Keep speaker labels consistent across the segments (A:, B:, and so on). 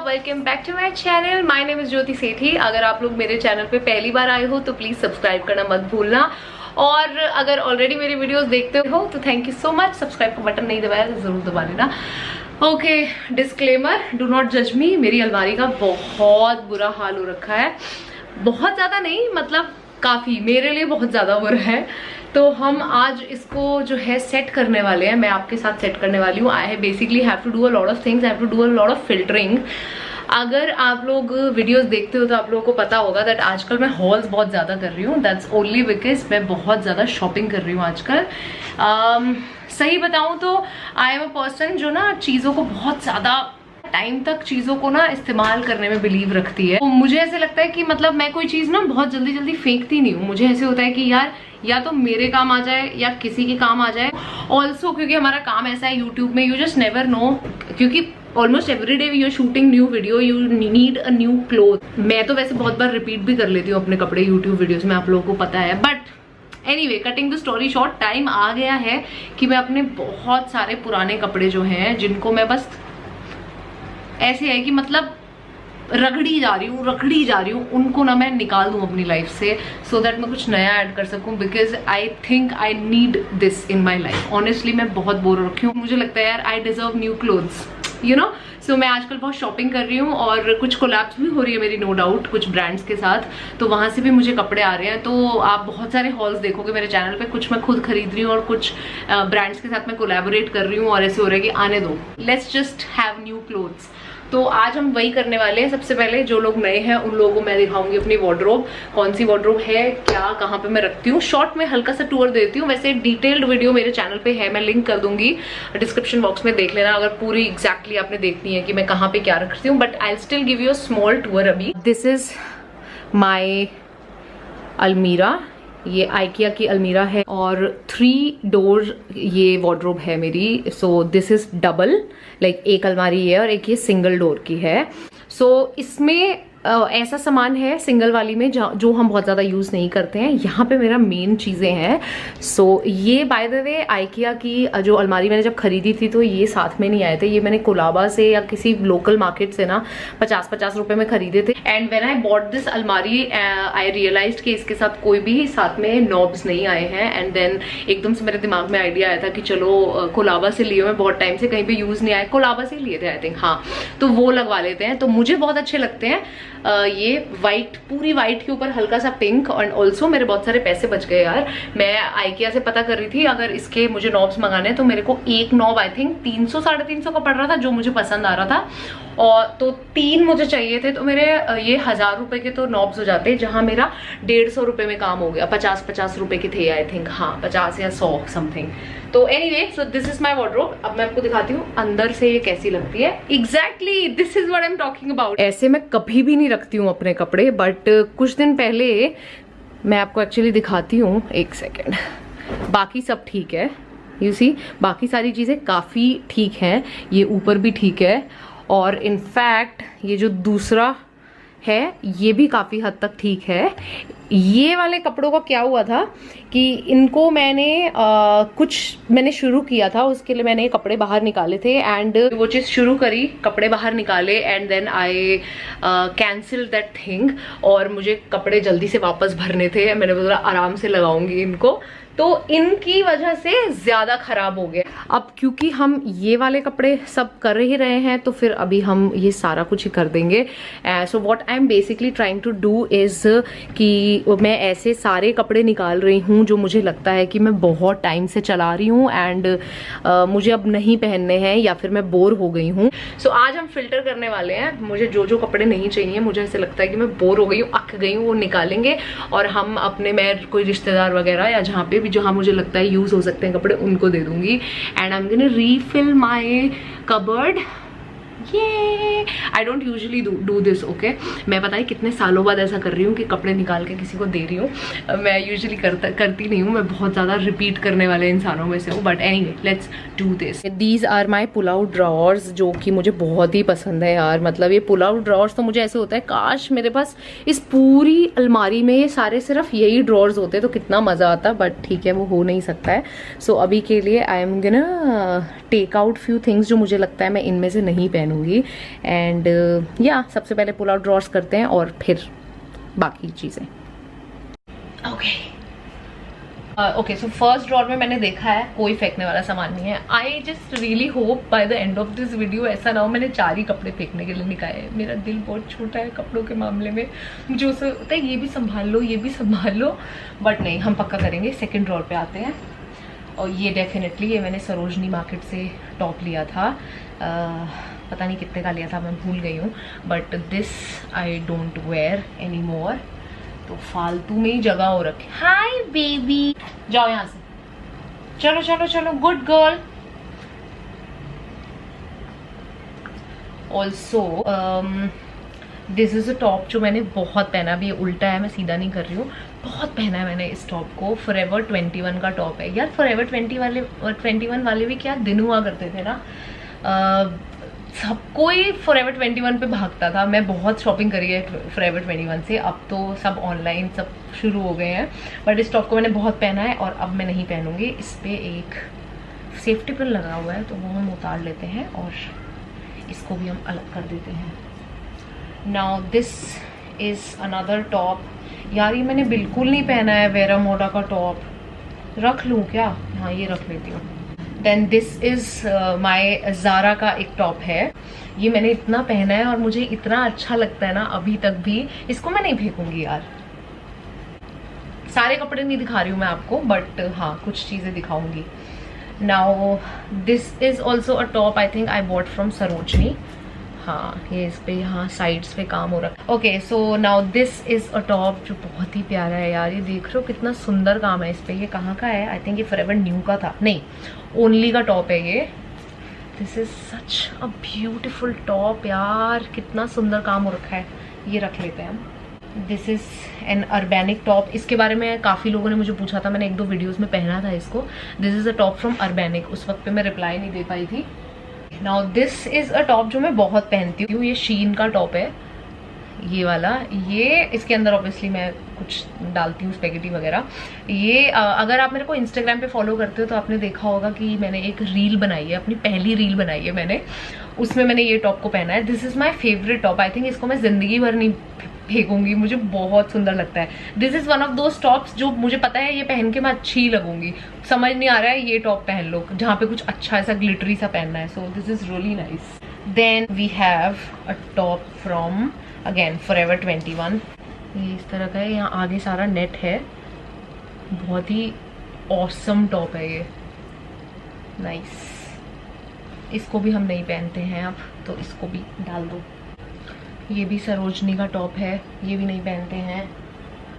A: Welcome back to my channel. My name is Jyoti Sethi. अगर आप लोग मेरे चैनल पे पहली बार आए हो तो प्लीज सब्सक्राइब करना मत भूलना, और अगर ऑलरेडी मेरी वीडियोस देखते हो तो thank you so much. Subscribe का बटन नहीं दबाया तो जरूर दबा लेना। ओके, डिस्क्लेमर, डू नॉट जज मी। मेरी अलमारी का बहुत बुरा हाल हो रखा है, बहुत ज्यादा नहीं, मतलब काफी, मेरे लिए बहुत ज्यादा बुरा है। तो हम आज इसको जो है सेट करने वाले हैं, मैं आपके साथ सेट करने वाली हूँ। I basically have to do a lot of things, I have to do a lot of filtering. अगर आप लोग वीडियोस देखते हो तो आप लोगों को पता होगा दैट आजकल मैं हॉल्स बहुत ज़्यादा कर रही हूँ। दैट्स ओनली बिकॉज मैं बहुत ज़्यादा शॉपिंग कर रही हूँ आजकल। सही बताऊँ तो आई एम अ पर्सन जो ना चीज़ों को बहुत ज़्यादा टाइम तक चीज़ों को ना इस्तेमाल करने में बिलीव रखती है। तो मुझे ऐसे लगता है कि मतलब मैं कोई चीज़ ना बहुत जल्दी जल्दी फेंकती नहीं हूँ। मुझे ऐसे होता है कि यार या तो मेरे काम आ जाए या किसी के काम आ जाए। ऑल्सो क्योंकि हमारा काम ऐसा है यूट्यूब में, यू जस्ट नेवर नो, क्योंकि almost every day you are shooting new video, you need a new cloth. मैं तो वैसे बहुत बार रिपीट भी कर लेती हूँ अपने कपड़े यूट्यूब वीडियोज में, आप लोगों को पता है। But anyway, cutting the story short, time आ गया है कि मैं अपने बहुत सारे पुराने कपड़े जो हैं, जिनको मैं बस ऐसे है कि मतलब रगड़ी जा रही हूँ, उनको ना मैं निकाल दूँ अपनी लाइफ से, सो दैट मैं कुछ नया ऐड कर सकूँ। Because I think I need this in my life. Honestly मैं बहुत बोर हो रखी हूँ। मुझे लगता है यार I deserve new clothes, you know. So मैं आजकल बहुत शॉपिंग कर रही हूँ और कुछ कोलैब्स भी हो रही है मेरी, नो डाउट, कुछ ब्रांड्स के साथ। तो वहाँ से भी मुझे कपड़े आ रहे हैं। तो आप बहुत सारे हॉल्स देखोगे मेरे चैनल पे। कुछ मैं खुद खरीद रही हूँ और कुछ ब्रांड्स के साथ मैं कोलैबोरेट कर रही हूँ। और ऐसे हो रहा है कि आने दो, let's just have new clothes. तो आज हम वही करने वाले हैं। सबसे पहले जो लोग नए हैं उन लोगों को मैं दिखाऊंगी अपनी वार्डरोब, कौन सी वार्डरोब है, क्या, कहाँ पे मैं रखती हूँ। शॉर्ट में हल्का सा टूर देती हूँ। वैसे डिटेल्ड वीडियो मेरे चैनल पे है, मैं लिंक कर दूंगी डिस्क्रिप्शन बॉक्स में, देख लेना अगर पूरी एग्जैक्टली आपने देखनी है कि मैं कहाँ पे क्या रखती हूँ। But I still give you a small tour अभी। दिस इज माई अलमीरा, ये आइकिया की अलमीरा है और 3 डोर ये वार्डरोब है मेरी। सो दिस इज डबल, लाइक एक अलमारी है और एक ये सिंगल डोर की है। सो इसमें ऐसा सामान है सिंगल वाली में जो हम बहुत ज़्यादा यूज़ नहीं करते हैं। यहाँ पे मेरा मेन चीज़ें हैं। सो ये बाय द वे आइकिया की जो अलमारी मैंने जब खरीदी थी तो ये साथ में नहीं आए थे। ये मैंने कोलाबा से या किसी लोकल मार्केट से ना 50-50 रुपए में खरीदे थे। And when I bought this अलमारी आई रियलाइज्ड कि इसके साथ कोई भी साथ में नॉब्स नहीं आए हैं। एंड देन एकदम से मेरे दिमाग में आइडिया आया था कि चलो कोलाबा से लिए, मैं बहुत टाइम से कहीं पे यूज़ नहीं आए, कोलाबा से लिए थे आई थिंक, हाँ, तो वो लगवा लेते हैं। तो मुझे बहुत अच्छे लगते हैं। ये वाइट, पूरी वाइट के ऊपर हल्का सा पिंक। और ऑल्सो मेरे बहुत सारे पैसे बच गए यार। मैं आइकिया से पता कर रही थी अगर इसके मुझे नॉब्स मंगाने हैं तो मेरे को एक नॉब आई थिंक 300-350 का पड़ रहा था, जो मुझे पसंद आ रहा था। और तो 3 मुझे चाहिए थे। तो मेरे ये 1000 रुपए के तो नॉब्स हो जाते, जहां मेरा 150 रुपए में काम हो गया। 50-50 रुपए के थे आई थिंक, हाँ 50 या 100 समथिंग। तो anyway, so this is my wardrobe. अब मैं आपको दिखाती हूँ अंदर से ये कैसी लगती है। Exactly this is what I am talking about. ऐसे मैं कभी भी नहीं रखती हूँ अपने कपड़े, बट कुछ दिन पहले मैं आपको एक्चुअली दिखाती हूँ, एक सेकेंड। बाकी सब ठीक है, यू सी, बाकी सारी चीजें काफी ठीक है, ये ऊपर भी ठीक है। और इनफैक्ट ये जो दूसरा है ये भी काफ़ी हद तक ठीक है। ये वाले कपड़ों का क्या हुआ था कि इनको मैंने शुरू किया था, उसके लिए मैंने कपड़े बाहर निकाले थे। एंड वो चीज़ शुरू करी, कपड़े बाहर निकाले, and then I cancel that thing. और मुझे कपड़े जल्दी से वापस भरने थे। मैंने बोला आराम से लगाऊंगी इनको, तो इनकी वजह से ज्यादा खराब हो गया। अब क्योंकि हम ये वाले कपड़े सब कर ही रहे हैं तो फिर अभी हम ये सारा कुछ ही कर देंगे। So what I am basically trying to do is कि मैं ऐसे सारे कपड़े निकाल रही हूँ जो मुझे लगता है कि मैं बहुत टाइम से चला रही हूँ एंड मुझे अब नहीं पहनने हैं या फिर मैं बोर हो गई हूँ। सो आज हम फिल्टर करने वाले हैं। मुझे जो कपड़े नहीं चाहिए, मुझे ऐसे लगता है कि मैं बोर हो गई हूँ, अक गई हूँ, वो निकालेंगे और हम अपने, मैं कोई रिश्तेदार वगैरह या जहाँ पे जहाँ मुझे लगता है यूज हो सकते हैं कपड़े, उनको दे दूंगी। And I am gonna refill my cupboard. ये I don't usually do this, okay. मैं पता है कितने सालों बाद ऐसा कर रही हूँ कि कपड़े निकाल के किसी को दे रही हूँ। मैं यूजुअली करती नहीं हूँ, मैं बहुत ज़्यादा रिपीट करने वाले इंसानों में से हूँ। But anyway, let's do this. These are my pull out drawers, जो कि मुझे बहुत ही पसंद है यार। मतलब ये पुल आउट ड्रॉर्स तो मुझे ऐसे होता है काश मेरे पास इस पूरी अलमारी में ये सारे सिर्फ यही ड्रॉर्स होते तो कितना मज़ा आता। बट ठीक है, वो हो नहीं सकता है। सो अभी के लिए I am gonna take out few things जो मुझे लगता है मैं इनमें से नहीं पहनूंगी। पहनूंगी। एंड या सबसे पहले पुल आउट ड्रॉर्स करते हैं और फिर बाकी चीज़ें। ओके सो फर्स्ट ड्रॉर में मैंने देखा है कोई फेंकने वाला सामान नहीं है। I just really hope by the end of this video ऐसा ना हो मैंने 4 ही कपड़े फेंकने के लिए निकाले। मेरा दिल बहुत छोटा है कपड़ों के मामले में, मुझे उससे होता है ये भी संभाल लो ये भी संभाल लो, बट नहीं, हम पक्का करेंगे। सेकेंड ड्रॉर पे आते हैं। और ये डेफिनेटली ये मैंने सरोजनी मार्केट से टॉप लिया था, पता नहीं कितने का लिया था, मैं भूल गई हूँ, but this I don't wear any more. तो फालतू में ही जगह हो रखी। हाय बेबी, जाओ यहाँ से, चलो चलो चलो, good girl. Also this is a top जो मैंने बहुत पहना, अभी ये उल्टा है मैं सीधा नहीं कर रही हूँ, बहुत पहना है मैंने इस टॉप को। फॉरएवर 21 का टॉप है यार। फॉरएवर 21 वाले भी क्या दिन हुआ करते थे ना, सब कोई फॉरएवर 21 पे भागता था। मैं बहुत शॉपिंग करी है फॉरएवर 21 से, अब तो सब ऑनलाइन सब शुरू हो गए हैं, बट इस टॉप को मैंने बहुत पहना है और अब मैं नहीं पहनूंगी। इस पर एक सेफ्टी पिन लगा हुआ है तो वो हम उतार लेते हैं और इसको भी हम अलग कर देते हैं। Now this is another top. यार ये मैंने बिल्कुल नहीं पहना है वेरा मोडा का टॉप, रख लूँ क्या? हाँ ये रख लेती हूँ। Then this is my Zara का एक टॉप है, ये मैंने इतना पहना है और मुझे इतना अच्छा लगता है ना अभी तक भी, इसको मैं नहीं फेंकूंगी यार। सारे कपड़े नहीं दिखा रही हूँ मैं आपको, बट हाँ कुछ चीज़ें दिखाऊंगी। Now this is also a top, I think I bought from Sarojini. हाँ ये इस पे यहाँ साइड्स पे काम हो रहा है। Okay so now this is a top जो बहुत ही प्यारा है यार, ये देख रहे हो कितना सुंदर काम है इस पे। ये कहाँ का है? आई थिंक ये फॉरएवर न्यू का था, नहीं ओनली का टॉप है ये। This is such a beautiful top यार, कितना सुंदर काम हो रखा है। ये रख लेते हैं हम। This is an Urbanic top, इसके बारे में काफ़ी लोगों ने मुझे पूछा था, मैंने 1-2 वीडियोज़ में पहना था इसको। This is a top from Urbanic, उस वक्त पे मैं रिप्लाई नहीं दे पाई थी। Now this is a top जो मैं बहुत पहनती हूँ, ये शीन का टॉप है ये वाला। ये इसके अंदर ऑब्वियसली मैं कुछ डालती हूँ स्पेगेटी वगैरह। ये अगर आप मेरे को इंस्टाग्राम पे फॉलो करते हो तो आपने देखा होगा कि मैंने एक रील बनाई है, अपनी पहली रील बनाई है मैंने, उसमें मैंने ये टॉप को पहना है। This is my favourite top, I think इसको मैं जिंदगी भर नहीं फेंकूंगी, मुझे बहुत सुंदर लगता है। This is one of those tops जो मुझे पता है ये पहन के मैं अच्छी लगूंगी, समझ नहीं आ रहा है ये टॉप पहन लो जहाँ पे कुछ अच्छा ऐसा ग्लिटरी सा पहनना है। So this is really nice. Then we have a top from again Forever 21, ये इस तरह का है, यहाँ आगे सारा नेट है, बहुत ही ऑसम टॉप है ये, नाइस। इसको भी हम नहीं पहनते हैं अब, तो इसको भी डाल दो। ये भी सरोजनी का टॉप है, ये भी नहीं पहनते हैं।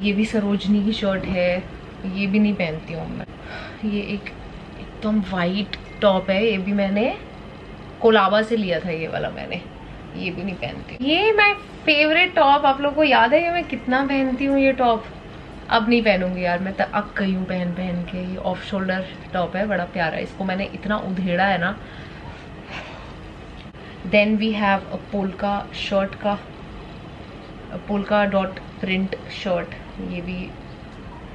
A: ये भी सरोजनी की शर्ट है, ये भी नहीं पहनती हूँ मैं। ये एक एकदम वाइट टॉप है, ये भी मैंने कोलाबा से लिया था ये वाला मैंने, ये भी नहीं पहनती। ये माय फेवरेट टॉप, आप लोगों को याद है ये मैं कितना पहनती हूँ ये टॉप? अब नहीं पहनूंगी यार, मैं तो अक गई हूँ पहन पहन के। ये ऑफ शोल्डर टॉप है, बड़ा प्यारा है, इसको मैंने इतना उधेड़ा है ना। Then we have a polka shirt का, पोल्का डॉट प्रिंट शर्ट, ये भी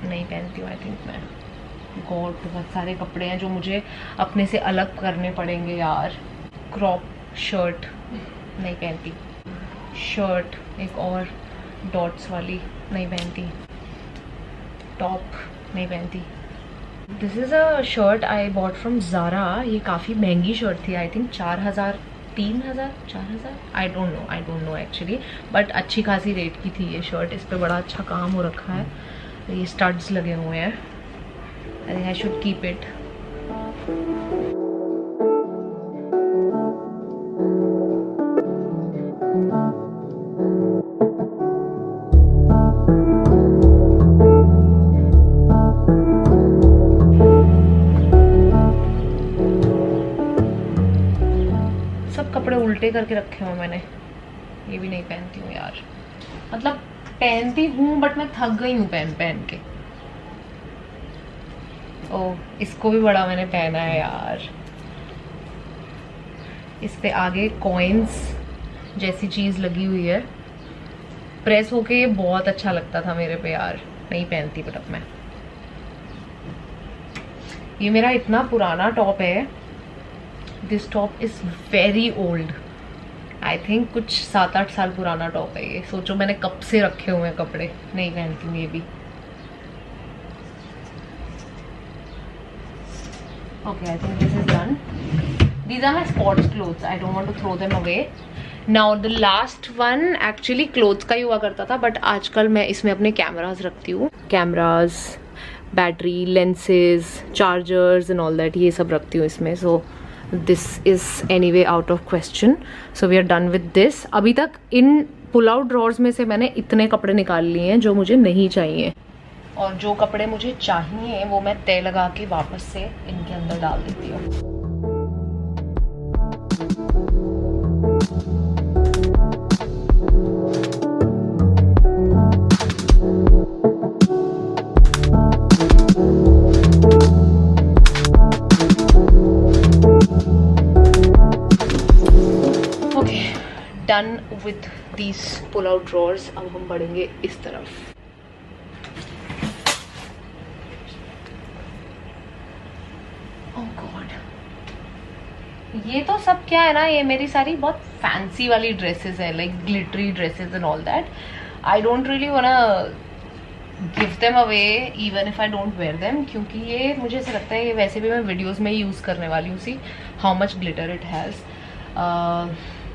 A: नहीं पहनती हूँ आई थिंक मैं। गॉड बहुत सारे कपड़े हैं जो मुझे अपने से अलग करने पड़ेंगे यार। क्रॉप शर्ट नहीं पहनती, शर्ट एक और डॉट्स वाली नहीं पहनती, टॉप नहीं पहनती। This is a shirt I bought from Zara, ये काफ़ी महंगी शर्ट थी, I think 4,000 3,000 4,000, I don't know actually, but अच्छी खासी रेट की थी ये शर्ट। इस पर बड़ा अच्छा काम हो रखा है, ये स्टड्स लगे हुए हैं, आई think I should keep it. कपड़े उल्टे करके रखे हुए मैंने, ये भी नहीं पहनती हूँ यार, मतलब पहनती हूँ बट मैं थक गई हूँ पहन पहन के। ओह इसको भी बड़ा मैंने पहना है यार, इस पे आगे कॉइन्स जैसी चीज़ लगी हुई है, प्रेस होके ये बहुत अच्छा लगता था मेरे पे यार, नहीं पहनती बट अब मैं। ये मेरा इतना पुराना टॉप है, this top is very old, I think कुछ 7-8 साल पुराना टॉप है ये। सोचो मैंने कब से रखे हुए हैं कपड़े, नहीं पहनती हूँ ये भी। Okay, I think this is done. These are my sports clothes. I don't want to throw them away. Now the last one actually clothes का ही हुआ करता था, but आजकल मैं इसमें अपने कैमराज रखती हूँ। Cameras, battery, lenses, chargers and all that, ये सब रखती हूँ इसमें। So this is anyway out of question. So we are done with this. अभी तक इन पुल आउट ड्रॉर्स में से मैंने इतने कपड़े निकाल लिए हैं जो मुझे नहीं चाहिए, और जो कपड़े मुझे चाहिए वो मैं तय लगा के वापस से इनके अंदर डाल देती हूँ। Done with these pull out drawers. अब हम बढ़ेंगे इस तरफ। ओह गॉड, ये तो सब क्या है ना, ये मेरी सारी बहुत फैंसी वाली ड्रेसेस है, like glittery dresses and all that. I don't really वांना give them away even if I don't wear them, क्योंकि ये मुझे ऐसा लगता है ये वैसे भी मैं वीडियोस में यूज करने वाली हूँ। See how much glitter it has.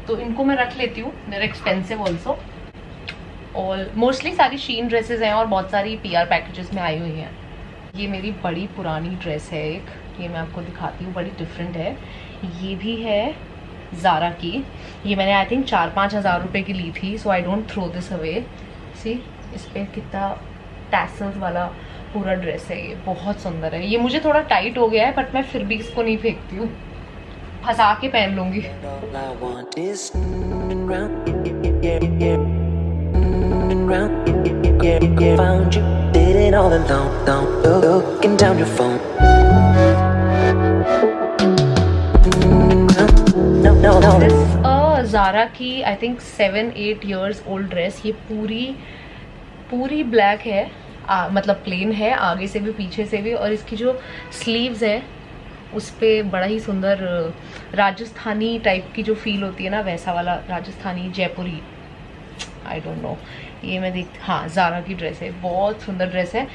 A: तो इनको मैं रख लेती हूँ। They're expensive also. और मोस्टली सारी शीन ड्रेसेस हैं और बहुत सारी PR पैकेजेस में आई हुई हैं। ये मेरी बड़ी पुरानी ड्रेस है एक, ये मैं आपको दिखाती हूँ, बड़ी डिफरेंट है। ये भी है ज़ारा की। ये मैंने आई थिंक 4-5 हज़ार रुपये की ली थी। So I don't throw this away. See इस पर कितना टैसल्स वाला पूरा ड्रेस है, ये बहुत सुंदर है। ये मुझे थोड़ा टाइट हो गया है, बट मैं फिर भी इसको नहीं फेंकती हूँ, फंसा के पहन लूंगी। ज़ारा की I think 7-8 years old dress. ये पूरी ब्लैक है, मतलब प्लेन है आगे से भी पीछे से भी, और इसकी जो स्लीव्स है उस पर बड़ा ही सुंदर राजस्थानी टाइप की जो फील होती है ना, वैसा वाला राजस्थानी जयपुरी, आई डोंट नो। ये मैं हाँ, ज़ारा की ड्रेस है, बहुत सुंदर ड्रेस है।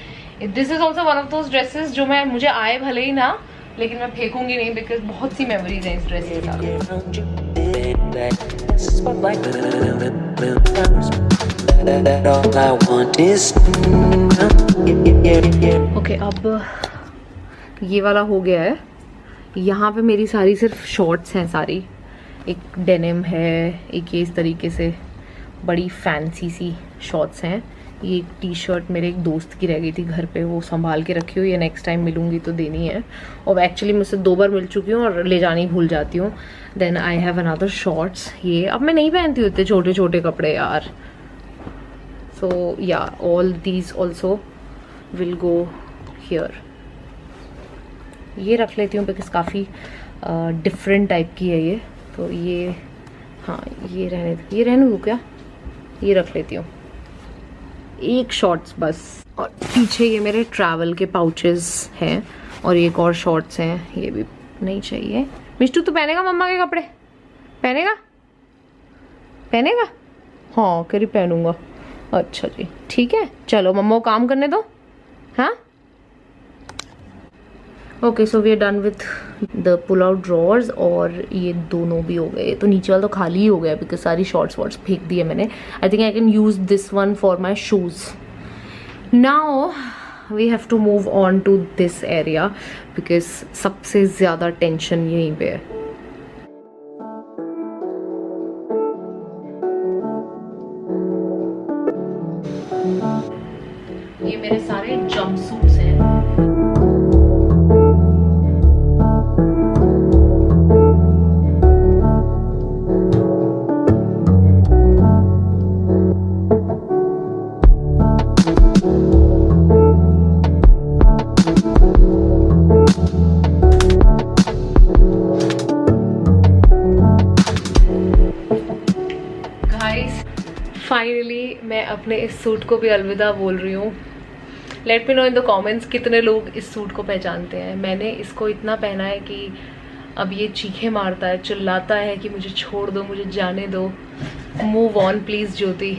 A: This is also one of those dresses जो मुझे आए भले ही ना, लेकिन मैं फेंकूंगी नहीं, बिकॉज बहुत सी मेमोरीज हैं इस ड्रेस के साथ। ओके, अब ये वाला हो गया है। यहाँ पे मेरी सारी सिर्फ शॉर्ट्स हैं सारी। एक डेनिम है, एक ये इस तरीके से बड़ी फैंसी सी शॉर्ट्स हैं। ये एक टी-शर्ट मेरे एक दोस्त की रह गई थी घर पे, वो संभाल के रखी हुई है, नेक्स्ट टाइम मिलूंगी तो देनी है। और एक्चुअली मुझसे 2 बार मिल चुकी हूँ और ले जानी भूल जाती हूँ। Then I have another shorts. ये अब मैं नहीं पहनती होते छोटे छोटे कपड़े यार। सो या all these also will go here. ये रख लेती हूँ बिकॉज काफ़ी डिफरेंट टाइप की है ये। तो ये हाँ, ये रहने दूँ क्या, ये रख लेती हूँ। एक शॉर्ट्स बस, और पीछे ये मेरे ट्रैवल के पाउचेस हैं, और एक और शॉर्ट्स हैं, ये भी नहीं चाहिए। मिष्टू तू पहनेगा मम्मा के कपड़े? पहनेगा? हाँ करी पहनूंगा। अच्छा जी ठीक है, चलो मम्मा को काम करने दो। हाँ okay, so we are done with the pull out drawers, और ये दोनों भी हो गए। तो नीचे वाला तो खाली ही हो गया बिकॉज सारी शॉर्ट्स वॉर्ट्स फेंक दिए मैंने। I think I can use this one for my shoes. Now we have to move on to this area because सबसे ज़्यादा टेंशन यहीं पे है। ये मेरे सारे जंपसूट्स हैं। फाइनली मैं अपने इस सूट को भी अलविदा बोल रही हूँ। Let me know in the comments कितने लोग इस सूट को पहचानते हैं। मैंने इसको इतना पहना है कि अब ये चीखे मारता है, चिल्लाता है कि मुझे छोड़ दो, मुझे जाने दो, मूव ऑन प्लीज़ ज्योति।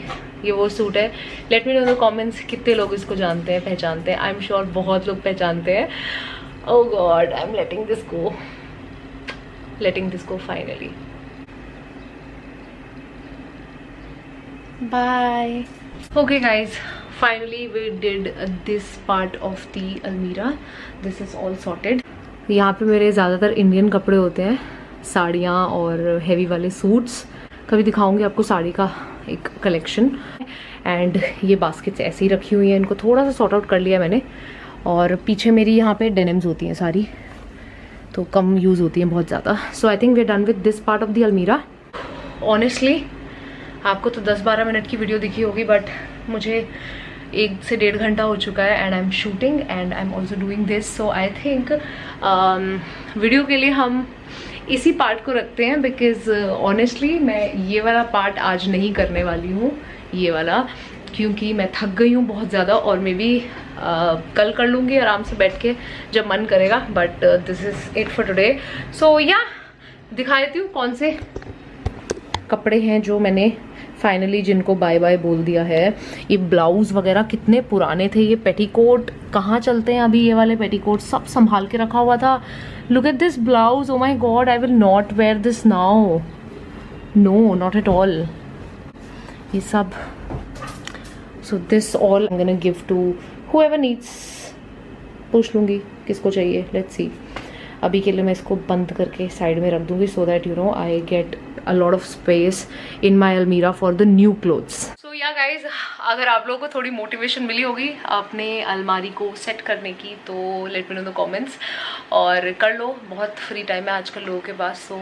A: ये वो सूट है। Let me know in the comments कितने लोग इसको जानते हैं, पहचानते हैं। आई एम श्योर बहुत लोग पहचानते हैं। Oh God, I am letting this go finally. Bye. Okay guys, finally we did this part of the almirah. This is all sorted. यहाँ पे मेरे ज़्यादातर इंडियन कपड़े होते हैं, साड़ियाँ और हैवी वाले सूट्स। कभी दिखाऊंगी आपको साड़ी का एक कलेक्शन। एंड ये बास्केट्स ऐसे ही रखी हुई हैं, इनको थोड़ा सा सॉर्ट आउट कर लिया मैंने। और पीछे मेरी यहाँ पे डेनिम्स होती हैं सारी, तो कम यूज़ होती हैं बहुत ज़्यादा। So I think we are done with this part of the अलमीरा। ऑनेस्टली आपको तो 10-12 मिनट की वीडियो दिखी होगी, बट मुझे 1 से 1.5 घंटा हो चुका है and I am shooting and I am also doing this. So I think video के लिए हम इसी पार्ट को रखते हैं, बिकॉज ऑनेस्टली मैं ये वाला पार्ट आज नहीं करने वाली हूँ, ये वाला, क्योंकि मैं थक गई हूँ बहुत ज़्यादा। और मे बी कल कर लूँगी आराम से बैठ के जब मन करेगा, but this is it for today. So या दिखा देती हूँ कौन से कपड़े हैं जो मैंने फाइनली जिनको बाय बाय बोल दिया है। ये ब्लाउज वगैरह कितने पुराने थे, ये पेटीकोट कहाँ चलते हैं अभी, ये वाले पेटीकोट सब संभाल के रखा हुआ था। Look at this blouse, oh my god, I will not wear this now, no not at all. ये सब, so this all I am gonna give to whoever needs. पूछ लूँगी किसको चाहिए, लेट्स सी। अभी के लिए मैं इसको बंद करके साइड में रख दूँगी, so that you know I get a lot of space in my almirah for the new clothes. So yeah guys, अगर आप लोगों को थोड़ी मोटिवेशन मिली होगी अपने अलमारी को सेट करने की, तो let me know in the comments और कर लो। बहुत फ्री टाइम है आजकल लोगों के पास, so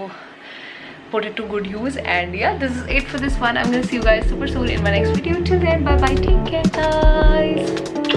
A: put it to good use. And yeah, this is it for this one. I'm gonna see you guys super soon in my next video. Till then, bye bye, take care guys.